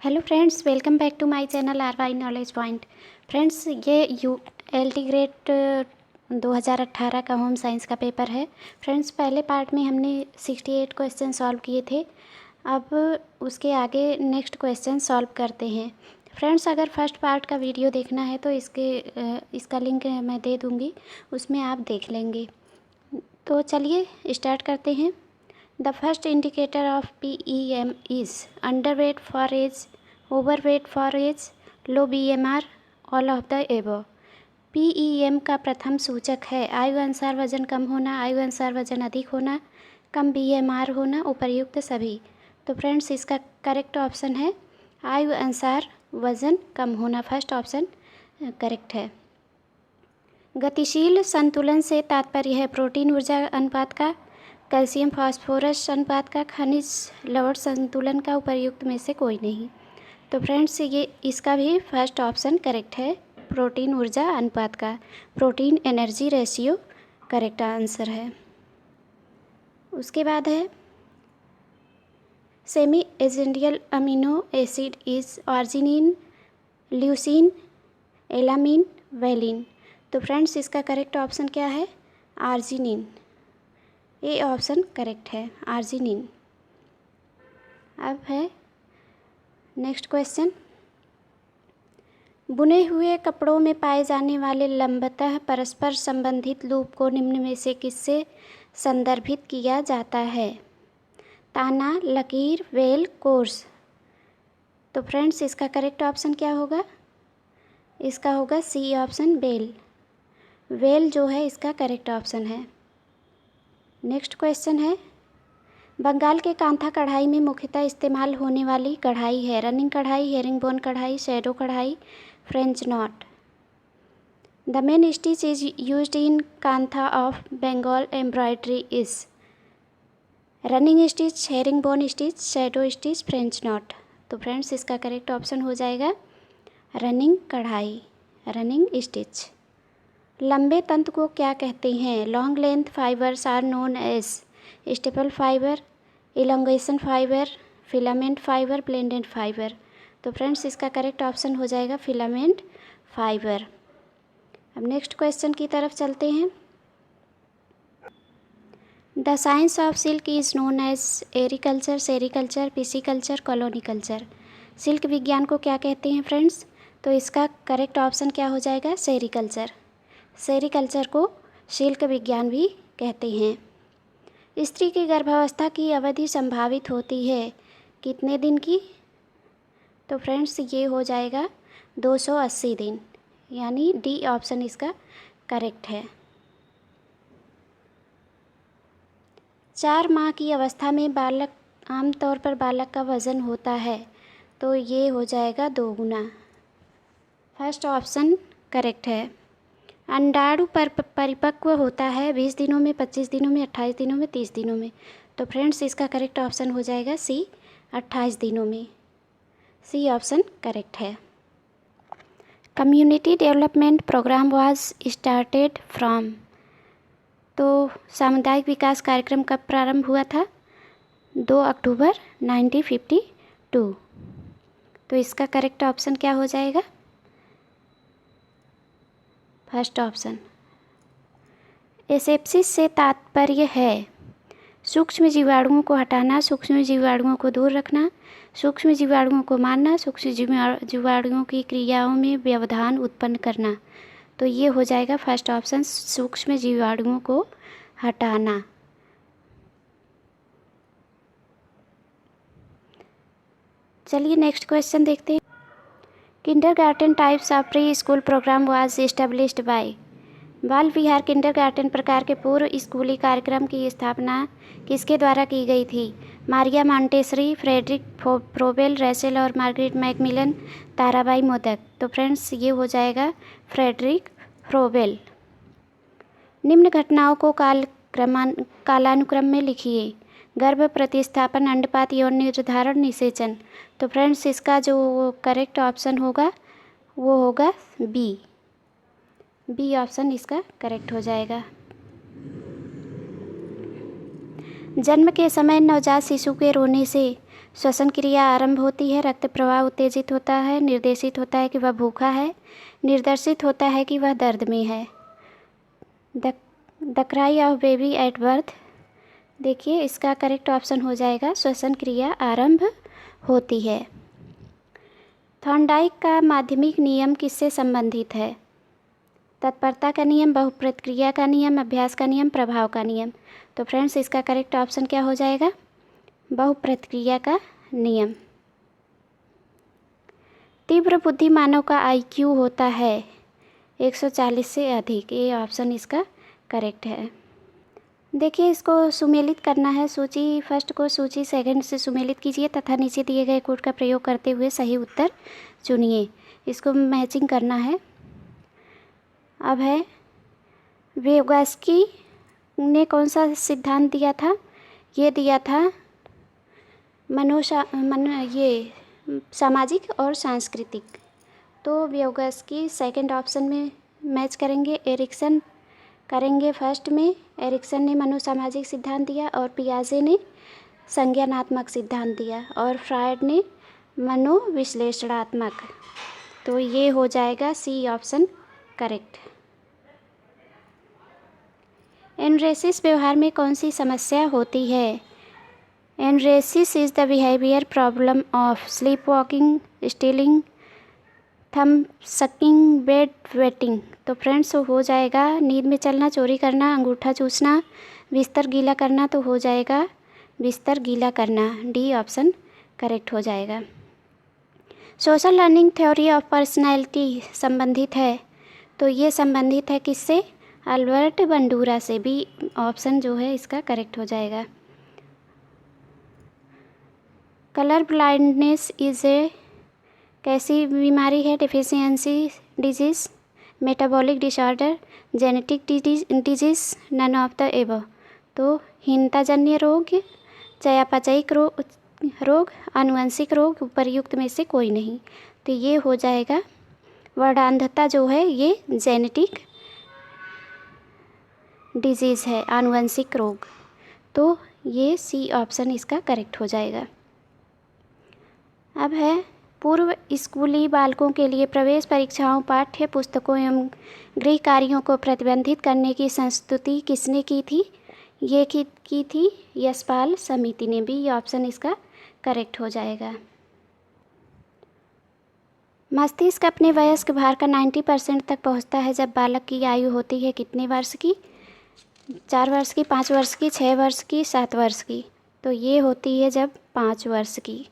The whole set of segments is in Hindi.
Hello friends, welcome back to my channel RY knowledge point. Friends, ये LT ग्रेड 2018 का होम साइंस का पेपर है। फ्रेंड्स, पहले पार्ट में हमने 68 क्वेश्चन सॉल्व किए थे। अब उसके आगे नेक्स्ट क्वेश्चन सॉल्व करते हैं। फ्रेंड्स, अगर फर्स्ट पार्ट का वीडियो देखना है तो इसका लिंक मैं दे दूँगी, उसमें आप देख लेंगे। तो चलिए स्टार्ट करते हैं। The first indicator of PEM is underweight for age, overweight for age, low BMR, all of the above। PEM का प्रथम सूचक है आयु अनुसार वजन कम होना, आयु अनुसार वजन अधिक होना, कम BMR होना, उपर्युक्त सभी। तो फ्रेंड्स, इसका करेक्ट ऑप्शन है आयु अनुसार वजन कम होना। फर्स्ट ऑप्शन करेक्ट है। गतिशील संतुलन से तात्पर्य है प्रोटीन ऊर्जा अनुपात का, कैल्शियम फास्फोरस अनुपात का, खनिज लवण संतुलन का, उपर्युक्त में से कोई नहीं। तो फ्रेंड्स, ये इसका भी फर्स्ट ऑप्शन करेक्ट है, प्रोटीन ऊर्जा अनुपात का, protein energy ratio correct answer है। उसके बाद है semi essential amino acid is arginine, leucine, alanine, valine. तो फ्रेंड्स, इसका करेक्ट ऑप्शन क्या है? आर्जिनिन। ए ऑप्शन करेक्ट है, आर्जिनिन। अब है नेक्स्ट क्वेश्चन। बुने हुए कपड़ों में पाए जाने वाले लंबतः परस्पर संबंधित लूप को निम्न में से किससे संदर्भित किया जाता है? ताना, लकीर, वेल, कोर्स। तो फ्रेंड्स, इसका करेक्ट ऑप्शन क्या होगा? इसका होगा सी ऑप्शन, वेल। वेल जो है इसका करेक्ट ऑप्शन है। नेक्स्ट क्वेश्चन है, बंगाल के कांथा कढ़ाई में मुख्यतः इस्तेमाल होने वाली कढ़ाई है रनिंग कढ़ाई, हेरिंगबोन कढ़ाई, शैडो कढ़ाई, French knot. The main stitch is used in Kantha of Bengal embroidery is running stitch, herringbone stitch, shadow stitch, French knot. तो फ्रेंड्स, इसका करेक्ट ऑप्शन हो जाएगा रनिंग कढ़ाई, रनिंग स्टिच। लंबे तंतु को क्या कहते हैं? Long length fibers are known as staple fiber, elongation fiber, filament fiber, blended fiber. तो फ्रेंड्स, इसका करेक्ट ऑप्शन हो जाएगा फिलामेंट फाइबर। अब नेक्स्ट क्वेश्चन की तरफ चलते हैं। The science of silk is known as ericulture, sericulture, pisciculture, colony culture. Silk विज्ञान को क्या कहते हैं फ्रेंड्स? तो इसका करेक्ट ऑप्शन क्या हो जाएगा? सेरीकल्चर। सेरीकल्चर को सिल्क विज्ञान भी कहते हैं। स्त्री की गर्भावस्था की अवधि संभावित होती है कितने दिन की? तो फ्रेंड्स, ये हो जाएगा 280 दिन, यानी डी ऑप्शन इसका करेक्ट है। 4 माह की अवस्था में बालक आमतौर पर बालक का वजन होता है, तो ये हो जाएगा 2 गुना। फर्स्ट ऑप्शन करेक्ट है। अंडाणु परिपक्व होता है 20 दिनों में, 25 दिनों में, 28 दिनों में, 30 दिनों में। तो फ्रेंड्स, इसका करेक्ट ऑप्शन हो जाएगा सी, 28 दिनों में। सी ऑप्शन करेक्ट है। Community development programme was started from. तो सामुदायिक विकास कार्यक्रम कब प्रारंभ हुआ था? 2 अक्टूबर 1952। तो इसका करेक्ट ऑप्शन क्या हो जाएगा? First option. एसेप्सिस से तात्पर्य है सूक्ष्म जीवाणुओं को हटाना, सूक्ष्म जीवाणुओं को दूर रखना, सूक्ष्म जीवाणुओं को मारना, सूक्ष्म जीवाणुओं की क्रियाओं में व्यवधान उत्पन्न करना। तो ये हो जाएगा फर्स्ट ऑप्शन, सूक्ष्म जीवाणुओं को हटाना। चलिए नेक्स्ट क्वेश्चन देखते हैं। Kindergarten types of pre school programme was established by. Bal Vihar kindergarten प्रकार के पूर्व स्कूली कार्यक्रम की स्थापना किसके द्वारा की गई थी? Maria Montessori, Friedrich Froebel, Rachel और मार्गरेट मैकमिलन, ताराबाई मोदक। तो फ्रेंड्स, ये हो जाएगा फ्रेडरिक फ्रोबेल। निम्न घटनाओं को कालानुक्रम में लिखिए। गर्भ प्रतिस्थापन, अंडपात, यौन निर्धारण, निषेचन। तो फ्रेंड्स, इसका जो करेक्ट ऑप्शन होगा वो होगा बी। बी ऑप्शन इसका करेक्ट हो जाएगा। जन्म के समय नवजात शिशु के रोने से श्वसन क्रिया आरंभ होती है, रक्त प्रवाह उत्तेजित होता है, निर्देशित होता है कि वह भूखा है, निर्देशित होता है कि वह दर्द में है। The cry of baby at birth, देखिए इसका करेक्ट ऑप्शन हो जाएगा श्वसन क्रिया आरंभ होती है। थॉर्नडाइक का माध्यमिक नियम किससे संबंधित है? तत्परता का नियम, बहुप्रक्रिया का नियम, अभ्यास का नियम, प्रभाव का नियम। तो फ्रेंड्स इसका करेक्ट ऑप्शन क्या हो जाएगा? बहुप्रक्रिया का नियम। तीव्र बुद्धि मानव का IQ होता है 140 से अधिक, ये ऑप्शन इसका करेक्ट है। देखिए इसको सुमेलित करना है, सूची फर्स्ट को सूची सेकंड से सुमेलित कीजिए तथा नीचे दिए गए कोड का प्रयोग करते हुए सही उत्तर चुनिए। इसको मैचिंग करना है। अब है वेगोस्की ने कौन सा सिद्धांत दिया था? ये दिया था ये सामाजिक और सांस्कृतिक। तो वेगोस्की सेकंड ऑप्शन में मैच करेंगे। एरिक्सन करेंगे फर्स्ट में। एरिक्सन ने मनोसामाजिक सिद्धांत दिया और पियाजे ने संज्ञानात्मक सिद्धांत दिया और फ्रायड ने मनोविश्लेषणात्मक। तो ये हो जाएगा सी ऑप्शन करेक्ट। एनरेसिस व्यवहार में कौन सी समस्या होती है? Enuresis is the behaviour problem of sleep walking, stealing, thumb sucking, bed wetting. तो फ्रेंड्स हो जाएगा नींद में चलना, चोरी करना, अंगूठा चूसना, बिस्तर गीला करना। तो हो जाएगा बिस्तर गीला करना, डी ऑप्शन करेक्ट हो जाएगा। Social learning theory of personality संबंधित है, तो ये संबंधित है किससे? अल्बर्ट बंडूरा से, बी ऑप्शन जो है इसका करेक्ट हो जाएगा। कलर ब्लाइंडनेस इज़ ए कैसी बीमारी है? Deficiency disease, metabolic disorder, genetic disease, none of the above. तो हीनताजन्य रोग, चयापचयिक रोग, आनुवंशिक रोग, उपर्युक्त में से कोई नहीं। तो ये हो जाएगा वर्णांधता जो है ये जेनेटिक डिजीज़ है, आनुवंशिक रोग। तो ये सी ऑप्शन इसका करेक्ट हो जाएगा। अब है पूर्व स्कूली बालकों के लिए प्रवेश परीक्षाओं, पाठ्य पुस्तकों एवं गृह कार्यों को प्रतिबंधित करने की संस्तुति किसने की थी? ये की थी यशपाल समिति ने, भी ऑप्शन इसका करेक्ट हो जाएगा। मस्तिष्क अपने वयस्क भार का 90% तक पहुंचता है जब बालक की आयु होती है कितने वर्ष की? 4 वर्ष की, 5 वर्ष की, 6 वर्ष की, 7 वर्ष की। तो ये होती है जब 5 वर्ष की,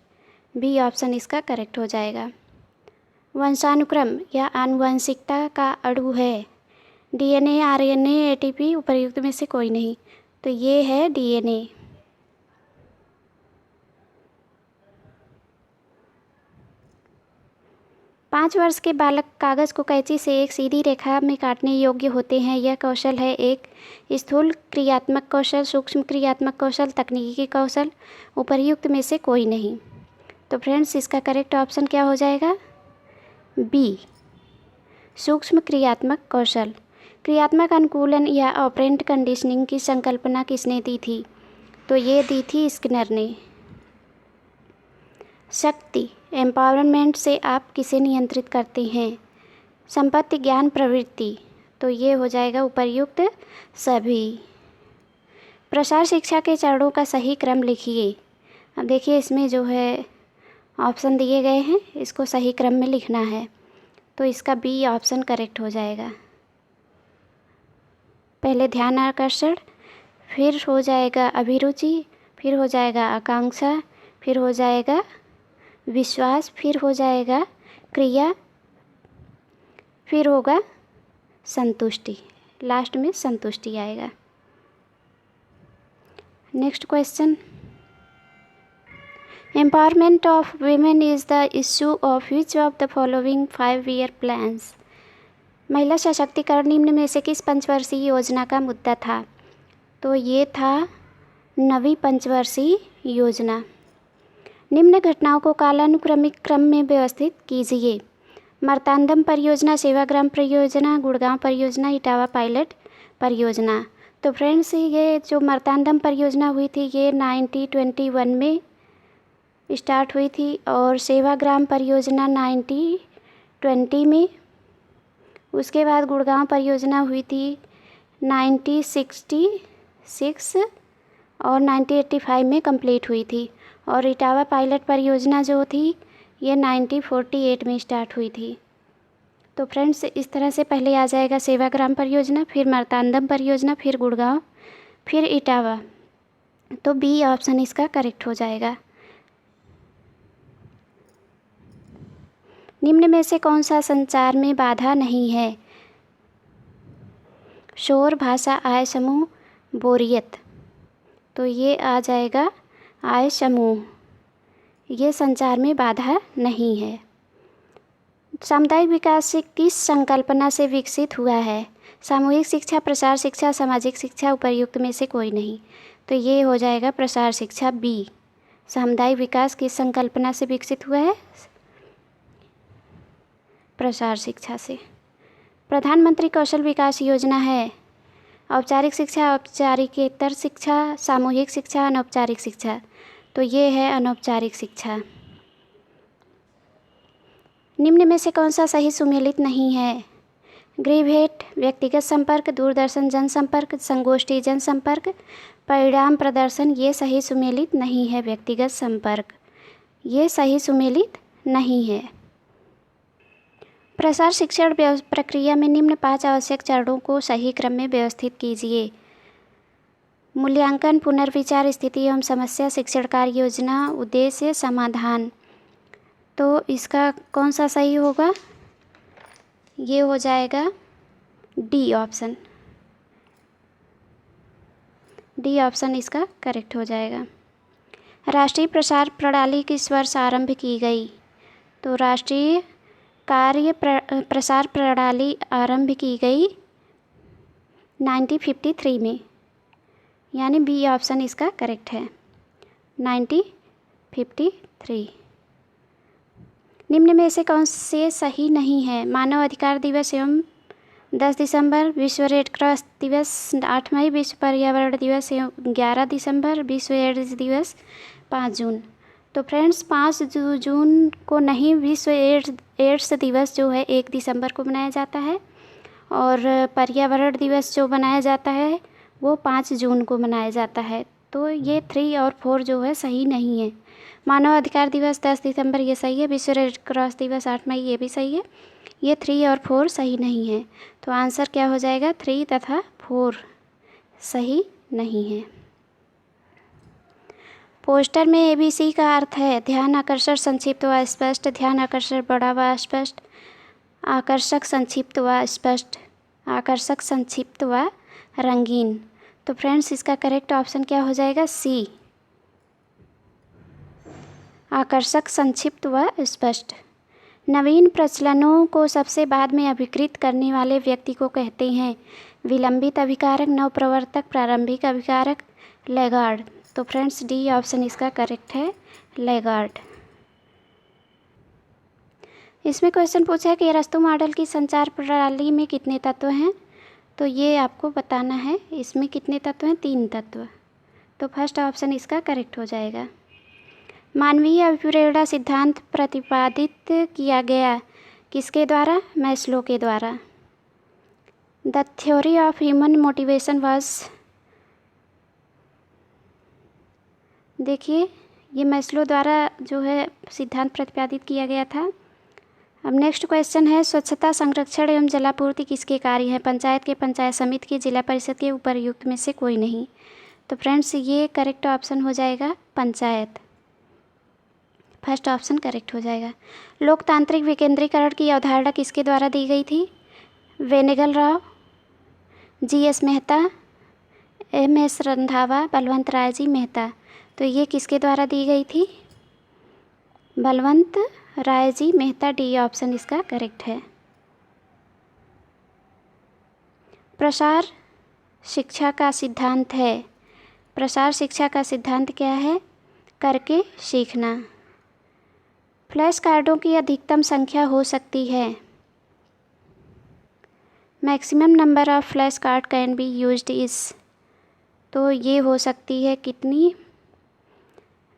बी ऑप्शन इसका करेक्ट हो जाएगा। वंशानुक्रम या आनुवंशिकता का अणु है DNA, RNA, ATP, उपर्युक्त में से कोई नहीं। तो ये है DNA। पाँच वर्ष के बालक कागज़ को कैंची से एक सीधी रेखा में काटने योग्य होते हैं। यह कौशल है एक स्थूल क्रियात्मक कौशल, सूक्ष्म क्रियात्मक कौशल, तकनीकी कौशल, उपर्युक्त में से कोई नहीं। तो फ्रेंड्स इसका करेक्ट ऑप्शन क्या हो जाएगा? बी सूक्ष्म क्रियात्मक कौशल। क्रियात्मक अनुकूलन या ऑपरेंट कंडीशनिंग की संकल्पना किसने दी थी? तो ये दी थी स्किनर ने। शक्ति एम्पावरमेंट से आप किसे नियंत्रित करते हैं? संपत्ति, ज्ञान, प्रवृत्ति। तो ये हो जाएगा उपर्युक्त सभी। प्रसार शिक्षा के चरणों का सही क्रम लिखिए। अब देखिए इसमें जो है ऑप्शन दिए गए हैं, इसको सही क्रम में लिखना है। तो इसका बी ऑप्शन करेक्ट हो जाएगा। पहले ध्यान आकर्षण, फिर हो जाएगा अभिरुचि, फिर हो जाएगा आकांक्षा, फिर हो जाएगा विश्वास, फिर हो जाएगा क्रिया, फिर होगा संतुष्टि। लास्ट में संतुष्टि आएगा। Next question, empowerment of women is the issue of which of the following 5-year plans. महिला सशक्तिकरण निम्न में से किस पंचवर्षीय योजना का मुद्दा था? तो ये था 9वीं पंचवर्षीय योजना। निम्न घटनाओं को कालानुक्रमिक क्रम में व्यवस्थित कीजिए। मार्तांडम परियोजना, सेवाग्राम परियोजना, गुड़गांव परियोजना, इटावा पायलट परियोजना। तो फ्रेंड्स ये जो मार्तांडम परियोजना हुई थी ये 1921 में स्टार्ट हुई थी, और सेवाग्राम परियोजना 1920 में। उसके बाद गुड़गांव परियोजना हुई थी 1966 और 1985 में कंप्लीट हुई थी। और इटावा पायलट परियोजना जो थी ये 1948 में स्टार्ट हुई थी। तो फ्रेंड्स, इस तरह से पहले आ जाएगा सेवाग्राम परियोजना, फिर मार्तांडम परियोजना, फिर गुड़गांव, फिर इटावा। तो बी ऑप्शन इसका करेक्ट हो जाएगा। निम्न में से कौन सा संचार में बाधा नहीं है? शोर, भाषा, आय समूह, बोरियत। तो ये आ जाएगा आय समूह, ये संचार में बाधा नहीं है। सामुदायिक विकास किस संकल्पना से विकसित हुआ है? सामूहिक शिक्षा, प्रसार शिक्षा, सामाजिक शिक्षा, उपर्युक्त में से कोई नहीं। तो ये हो जाएगा प्रसार शिक्षा, बी। सामुदायिक विकास किस संकल्पना से विकसित हुआ है? प्रसार शिक्षा से। प्रधानमंत्री कौशल विकास योजना है औपचारिक शिक्षा, औपचारिकेतर शिक्षा, सामूहिक शिक्षा, अनौपचारिक शिक्षा। तो ये है अनौपचारिक शिक्षा। निम्न में से कौन सा सही सुमेलित नहीं है? गृह भेंट, व्यक्तिगत संपर्क, दूरदर्शन जनसंपर्क, संगोष्ठी जनसंपर्क, परिणाम प्रदर्शन। ये सही सुमेलित नहीं है। व्यक्तिगत संपर्क ये सही सुमेलित नहीं है। प्रसार शिक्षण प्रक्रिया में निम्न 5 आवश्यक चरणों को सही क्रम में व्यवस्थित कीजिए। मूल्यांकन, पुनर्विचार, स्थिति एवं समस्या, शिक्षण कार्य योजना, उद्देश्य, समाधान। तो इसका कौन सा सही होगा? ये हो जाएगा डी ऑप्शन। डी ऑप्शन इसका करेक्ट हो जाएगा। राष्ट्रीय प्रसार प्रणाली किस वर्ष आरंभ की गई? तो राष्ट्रीय कार्य प्रसार प्रणाली आरंभ की गई 1953 में, यानी बी ऑप्शन इसका करेक्ट है, 1953। निम्न में से कौन से सही नहीं है? मानव अधिकार दिवस एवं 10 दिसंबर, विश्व रेड क्रॉस दिवस 8 मई, विश्व पर्यावरण दिवस एवं 11 दिसंबर, विश्व एड्स दिवस 5 जून। तो फ्रेंड्स 5 जून को नहीं, विश्व एड्स दिवस जो है 1 दिसंबर को मनाया जाता है, और पर्यावरण दिवस जो मनाया जाता है वो 5 जून को मनाया जाता है। तो ये 3 और 4 जो है सही नहीं है। मानव अधिकार दिवस 10 दिसंबर ये सही है, विश्व रेड क्रॉस दिवस 8 मई ये भी सही है, ये 3 और 4 सही नहीं है। तो आंसर क्या हो जाएगा? 3 तथा 4 सही नहीं है। पोस्टर में ABC का अर्थ है ध्यान आकर्षण, संक्षिप्त व स्पष्ट, ध्यान आकर्षण बड़ा व स्पष्ट, आकर्षक संक्षिप्त व स्पष्ट, आकर्षक संक्षिप्त व रंगीन। तो फ्रेंड्स इसका करेक्ट ऑप्शन क्या हो जाएगा? सी, आकर्षक, संक्षिप्त व स्पष्ट। नवीन प्रचलनों को सबसे बाद में अभिकृत करने वाले व्यक्ति को कहते हैं विलंबित अभिकारक, नवप्रवर्तक, प्रारंभिक अभिकारक, लैगार्ड। तो फ्रेंड्स डी ऑप्शन इसका करेक्ट है, लैगार्ड। इसमें क्वेश्चन पूछा है कि अरस्तु मॉडल की संचार प्रणाली में कितने तत्व हैं? तो ये आपको बताना है। इसमें कितने तत्व हैं? 3 तत्व। तो फर्स्ट ऑप्शन इसका करेक्ट हो जाएगा। मानवीय अभिप्रेरणा सिद्धांत प्रतिपादित किया गया किसके द्वारा? मैस्लो के द्वारा। The theory of human motivation was, देखिए ये मैस्लो द्वारा जो है सिद्धांत प्रतिपादित किया गया था। अब नेक्स्ट क्वेश्चन है स्वच्छता, संरक्षण एवं जलापूर्ति किसके कार्य है? पंचायत के, पंचायत समिति के, जिला परिषद के, उपर्युक्त में से कोई नहीं। तो फ्रेंड्स ये करेक्ट ऑप्शन हो जाएगा पंचायत, फर्स्ट ऑप्शन करेक्ट हो जाएगा। लोकतांत्रिक विकेंद्रीकरण की अवधारणा किसके द्वारा दी गई थी? वेनेगल राव, GS मेहता, MS रंधावा, बलवंत राय जी मेहता। तो ये किसके द्वारा दी गई थी? बलवंत राय जी मेहता। डी ऑप्शन इसका करेक्ट है। प्रसार शिक्षा का सिद्धांत है, प्रसार शिक्षा का सिद्धांत क्या है? करके सीखना। फ्लैश कार्डों की अधिकतम संख्या हो सकती है, maximum number of flash card can be used is. तो ये हो सकती है कितनी?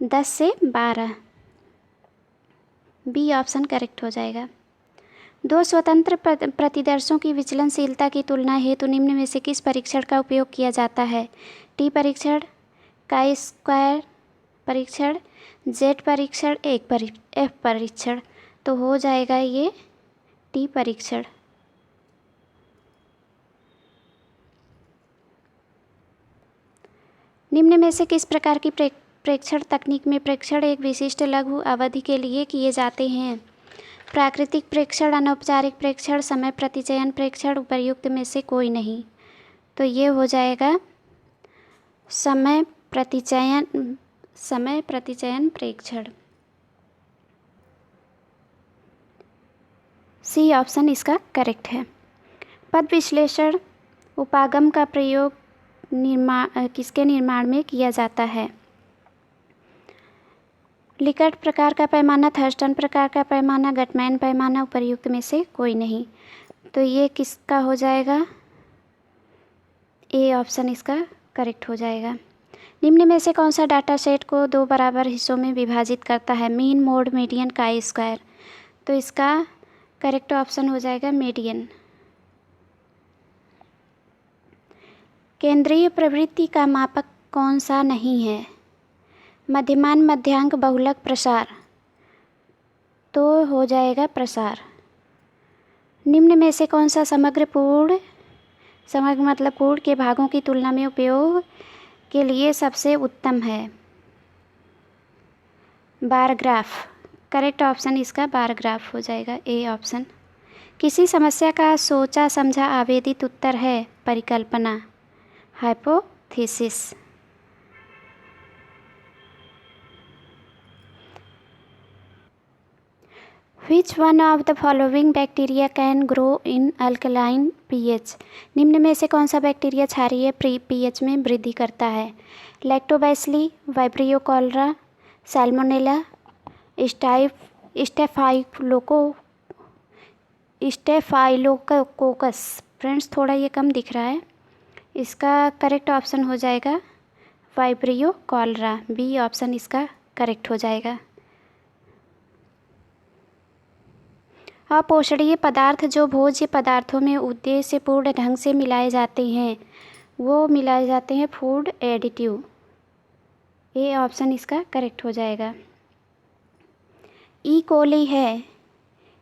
10 से 12। बी ऑप्शन करेक्ट हो जाएगा। दो स्वतंत्र प्रतिदर्शों की विचलनशीलता की तुलना हेतु निम्न में से किस परीक्षण का उपयोग किया जाता है? टी परीक्षण, काई स्क्वायर परीक्षण, जेड परीक्षण, एफ परीक्षण। तो हो जाएगा ये टी परीक्षण। निम्न में से किस प्रकार की प्रेक्षण तकनीक में प्रेक्षण एक विशिष्ट लघु अवधि के लिए किए जाते हैं? प्राकृतिक प्रेक्षण, अनौपचारिक प्रेक्षण, समय प्रतिचयन प्रेक्षण, उपर्युक्त में से कोई नहीं। तो ये हो जाएगा समय प्रतिचयन प्रेक्षण। सी ऑप्शन इसका करेक्ट है। पद विश्लेषण उपागम का प्रयोग किसके निर्माण में किया जाता है? लिकर्ट प्रकार का पैमाना, थर्स्टन प्रकार का पैमाना, गटमैन पैमाना, उपर्युक्त में से कोई नहीं। तो ये किसका हो जाएगा? ए ऑप्शन इसका करेक्ट हो जाएगा। निम्न में से कौन सा डाटा सेट को दो बराबर हिस्सों में विभाजित करता है? Mean, mode, median, chi square. तो इसका करेक्ट ऑप्शन हो जाएगा मीडियन। केंद्रीय प्रवृत्ति का मापक कौन सा नहीं है? मध्यमान, मध्यांक, बहुलक, प्रसार। तो हो जाएगा प्रसार। निम्न में से कौन सा समग्र मतलब पूर्ण के भागों की तुलना में उपयोग के लिए सबसे उत्तम है? Bar graph. करेक्ट ऑप्शन इसका बार ग्राफ हो जाएगा, ए ऑप्शन। किसी समस्या का सोचा समझा आवेदित उत्तर है? परिकल्पना, hypothesis. Which one of the following bacteria can grow in alkaline pH? निम्न में से कौन सा बैक्टीरिया क्षारीय pH में वृद्धि करता है? Lactobacilli, vibrio cholera, Salmonella, staphylococcus. Friends थोड़ा ये कम दिख रहा है। इसका करेक्ट ऑप्शन हो जाएगा वाइब्रियो कॉलरा। बी ऑप्शन इसका करेक्ट हो जाएगा। अपोषणीय पदार्थ जो भोज्य पदार्थों में उद्देश्यपूर्ण ढंग से मिलाए जाते हैं वो मिलाए जाते हैं फूड एडिटिव। ए ऑप्शन इसका करेक्ट हो जाएगा। ई कोली है।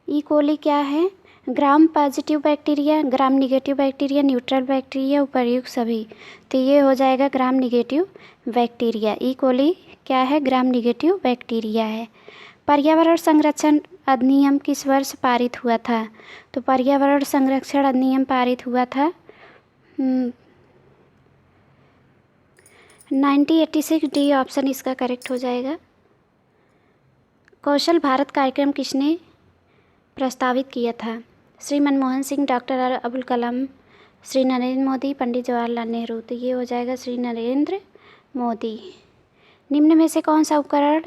ई कोली क्या है? ग्राम पॉजिटिव बैक्टीरिया, ग्राम निगेटिव बैक्टीरिया, न्यूट्रल बैक्टीरिया, उपर्युक्त सभी। तो ये हो जाएगा ग्राम निगेटिव बैक्टीरिया। ई कोली क्या है? ग्राम निगेटिव बैक्टीरिया है। पर्यावरण संरक्षण अधिनियम किस वर्ष पारित हुआ था? तो पर्यावरण संरक्षण अधिनियम पारित हुआ था 1986। डी ऑप्शन इसका करेक्ट हो जाएगा। कौशल भारत कार्यक्रम किसने प्रस्तावित किया था? श्री मनमोहन सिंह, डॉक्टर अबुल कलाम, श्री नरेंद्र मोदी, पंडित जवाहरलाल नेहरू। तो ये हो जाएगा श्री नरेंद्र मोदी। निम्न में से कौन सा उपकरण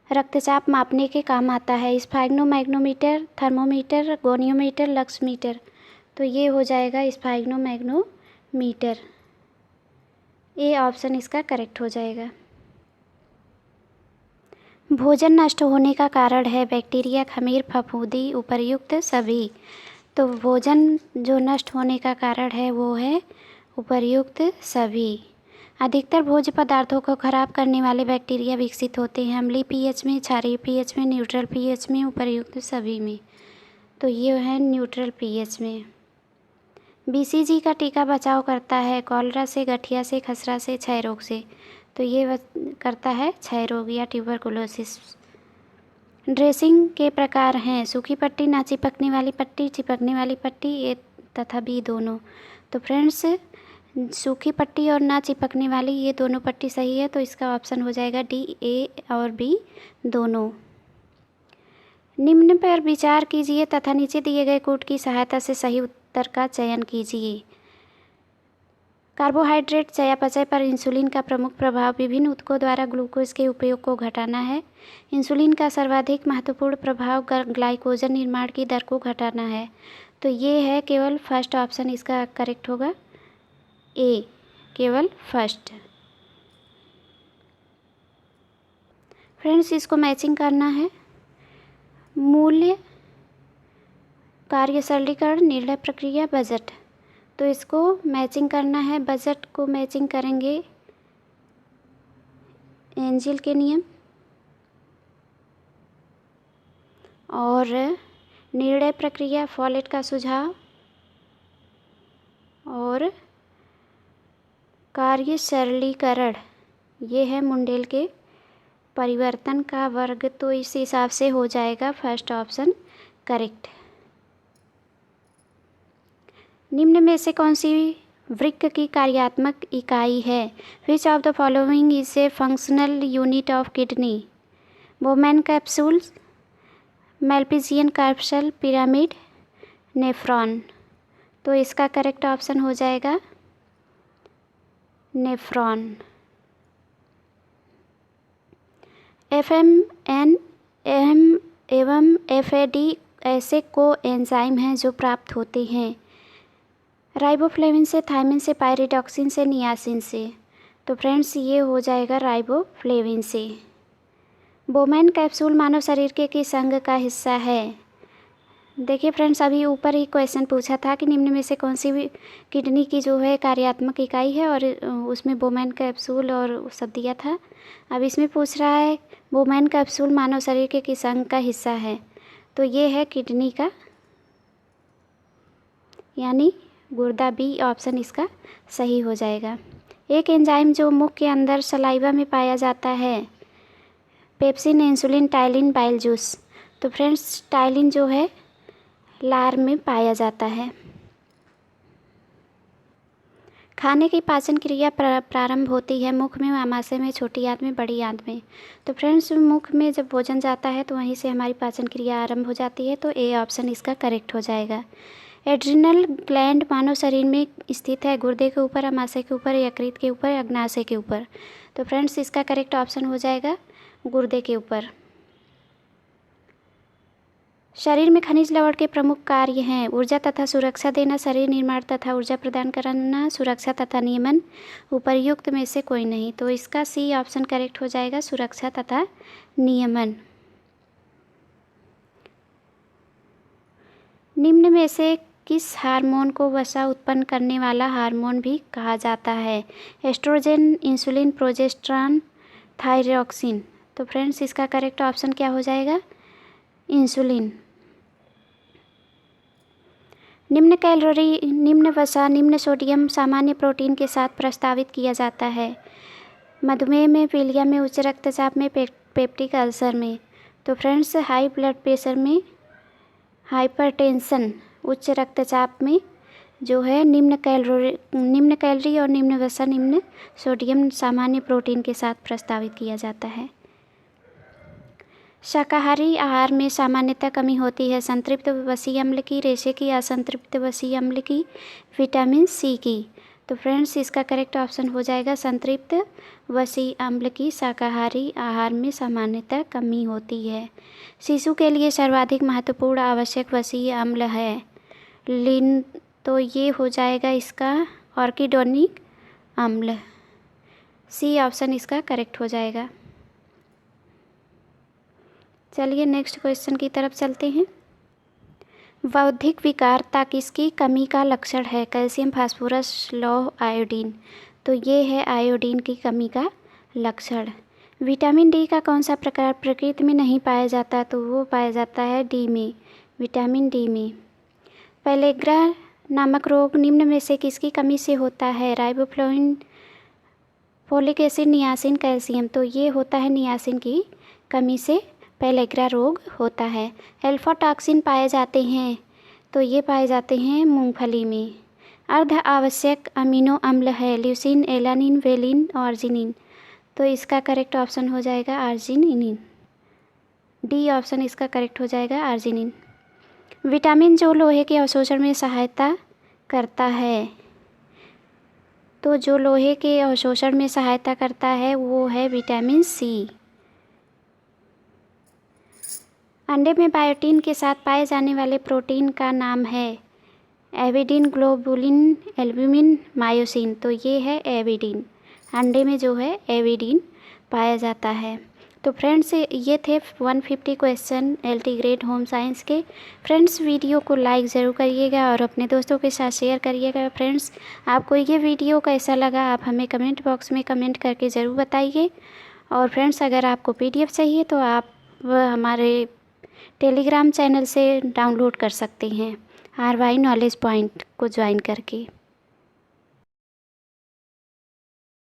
रक्तचाप मापने के काम आता है? स्फैग्नोमैग्नोमीटर, थर्मोमीटर, गोनियोमीटर, लक्समीटर। तो ये हो जाएगा स्फैग्नोमैग्नोमीटर। ए ऑप्शन इसका करेक्ट हो जाएगा। भोजन नष्ट होने का कारण है? बैक्टीरिया, खमीर, फफूंदी, उपर्युक्त सभी। तो भोजन जो नष्ट होने का कारण है वो है उपर्युक्त सभी। अधिकतर भोज्य पदार्थों को खराब करने वाले बैक्टीरिया विकसित होते हैं अम्लीय पीएच में, क्षारीय पीएच में, न्यूट्रल पीएच में, उपर्युक्त सभी में। तो ये है न्यूट्रल पीएच में। बीसीजी का टीका बचाव करता है कॉलरा से, गठिया से, खसरा से, क्षय रोग से। तो ये करता है क्षय रोग या ट्यूबरकुलोसिस। ड्रेसिंग के प्रकार हैं सूखी पट्टी, ना चिपकने वाली पट्टी, चिपकने वाली पट्टी, ए तथा बी दोनों। तो फ्रेंड्स सूखी पट्टी और ना चिपकने वाली ये दोनों पट्टी सही है। तो इसका ऑप्शन हो जाएगा डी, ए और बी दोनों। निम्न पर विचार कीजिए तथा नीचे दिए गए कोड की सहायता से सही उत्तर का चयन कीजिए। कार्बोहाइड्रेट चयापचय पर इंसुलिन का प्रमुख प्रभाव विभिन्न ऊतकों द्वारा ग्लूकोज के उपयोग को घटाना है। इंसुलिन का सर्वाधिक महत्वपूर्ण प्रभाव ग्लाइकोजन निर्माण की दर को घटाना है। तो ये है केवल फर्स्ट ऑप्शन इसका करेक्ट होगा, ए केवल फर्स्ट। फ्रेंड्स इसको मैचिंग करना है। मूल्य, कार्य सरलीकरण, निर्णय प्रक्रिया, बजट। तो इसको मैचिंग करना है। बजट को मैचिंग करेंगे एंजिल के नियम, और निर्णय प्रक्रिया फॉलेट का सुझाव, और कार्य सरलीकरण ये है मुंडेल के परिवर्तन का वर्ग। तो इस हिसाब से हो जाएगा फर्स्ट ऑप्शन करेक्ट। निम्न में से कौन सी वृक्क की कार्यात्मक इकाई है? Which of the following is a functional unit of kidney? Bowman capsule, Malpighian capsule, pyramid, nephron. तो इसका करेक्ट ऑप्शन हो जाएगा नेफ्रॉन। FMN एवं FAD ऐसे को एंजाइम हैं जो प्राप्त होते हैं राइबोफ्लेविन से, थायमिन से, पायरिडॉक्सिन से, नियासिन से। तो फ्रेंड्स ये हो जाएगा राइबोफ्लेविन से। बोमैन कैप्सूल मानव शरीर के किस अंग का हिस्सा है? देखिए फ्रेंड्स, अभी ऊपर ही क्वेश्चन पूछा था कि निम्न में से कौन सी भी किडनी की जो है कार्यात्मक इकाई है, और उसमें बोमैन कैप्सूल और सब दिया था। अब इसमें पूछ रहा है बोमैन कैप्सूल मानव शरीर के किस अंग का हिस्सा है? तो ये है किडनी का, यानी गुर्दा। बी ऑप्शन इसका सही हो जाएगा। एक एंजाइम जो मुख के अंदर सलाइवा में पाया जाता है, pepsin, insulin, ptyalin, bile juice. तो फ्रेंड्स टाइलिन जो है लार में पाया जाता है। खाने की पाचन क्रिया प्रारंभ होती है मुख में, आमाशय में, छोटी आंत में, बड़ी आंत में। तो फ्रेंड्स मुख में जब भोजन जाता है तो वहीं से हमारी पाचन क्रिया आरंभ हो जाती है। तो ए ऑप्शन इसका करेक्ट हो जाएगा। एड्रिनल ग्लैंड मानव शरीर में स्थित है गुर्दे के ऊपर, आमाशय के ऊपर, यकृत के ऊपर, अग्नाशय के ऊपर। तो फ्रेंड्स इसका करेक्ट ऑप्शन हो जाएगा गुर्दे के ऊपर। शरीर में खनिज लवण के प्रमुख कार्य हैं ऊर्जा तथा सुरक्षा देना, शरीर निर्माण तथा ऊर्जा प्रदान करना, सुरक्षा तथा नियमन। उपर्युक्त में से कोई नहीं। तो इसका सी ऑप्शन करेक्ट हो जाएगा, सुरक्षा तथा नियमन। निम्न में से किस हार्मोन को वसा उत्पन्न करने वाला हार्मोन भी कहा जाता है? Estrogen, insulin, progesterone, thyroxine. तो फ्रेंड्स इसका करेक्ट ऑप्शन क्या हो जाएगा? इंसुलिन। निम्न कैलोरी, निम्न वसा, निम्न सोडियम सामान्य प्रोटीन के साथ प्रस्तावित किया जाता है मधुमेह में, पीलिया में, उच्च रक्तचाप में, पेप्टिक अल्सर में। तो फ्रेंड्स हाई ब्लड प्रेशर में, हाइपरटेंशन, उच्च रक्तचाप में जो है निम्न कैलोरी और निम्न वसा, निम्न सोडियम सामान्य प्रोटीन के साथ प्रस्तावित किया जाता है। शाकाहारी आहार में सामान्यतः कमी होती है संतृप्त वसीय अम्ल की, रेशे की, असंतृप्त वसीय अम्ल की, विटामिन सी की। तो फ्रेंड्स इसका करेक्ट ऑप्शन हो जाएगा संतृप्त वसीय अम्ल की शाकाहारी आहार में सामान्यतः कमी होती है। शिशु के लिए सर्वाधिक महत्वपूर्ण आवश्यक वसीय अम्ल है लिन। तो ये हो जाएगा इसका ऑर्किडोनिक अम्ल। सी ऑप्शन इसका करेक्ट हो जाएगा। चलिए नेक्स्ट क्वेश्चन की तरफ चलते हैं। बौद्धिक विकारता किसकी कमी का लक्षण है? कैल्शियम, फास्फोरस, लौह, आयोडीन। तो ये है आयोडीन की कमी का लक्षण। विटामिन डी का कौन सा प्रकार प्रकृति में नहीं पाया जाता? तो वो पाया जाता है डी में, विटामिन डी में। पेलेग्रा नामक रोग निम्न में से किसकी कमी से होता है? Riboflavin, folic acid, niacin, calcium. तो ये होता है नियासिन की कमी से पेलेग्रा रोग होता है। अल्फा टॉक्सिन पाए जाते हैं, तो ये पाए जाते हैं मूंगफली में। अर्ध आवश्यक अमीनो अम्ल है ल्यूसीन, एलानिन, वेलिन, आर्जिनिन। तो इसका करेक्ट ऑप्शन हो जाएगा आर्जिनिन। डी ऑप्शन इसका करेक्ट हो जाएगा आर्जिनिन। विटामिन जो लोहे के अवशोषण में सहायता करता है, तो जो लोहे के अवशोषण में सहायता करता है वो है विटामिन सी। अंडे में बायोटीन के साथ पाए जाने वाले प्रोटीन का नाम है एविडिन, ग्लोबुलिन, एल्ब्यूमिन, मायोसिन। तो ये है एविडिन। अंडे में जो है एविडिन पाया जाता है। तो फ्रेंड्स ये थे 150 question LT grade home science के। फ्रेंड्स वीडियो को लाइक ज़रूर करिएगा और अपने दोस्तों के साथ शेयर करिएगा। फ्रेंड्स आपको ये वीडियो कैसा लगा आप हमें कमेंट बॉक्स में कमेंट करके ज़रूर बताइए। और फ्रेंड्स अगर आपको PDF चाहिए तो आप हमारे टेलीग्राम चैनल से डाउनलोड कर सकते हैं RY नॉलेज पॉइंट को ज्वाइन करके।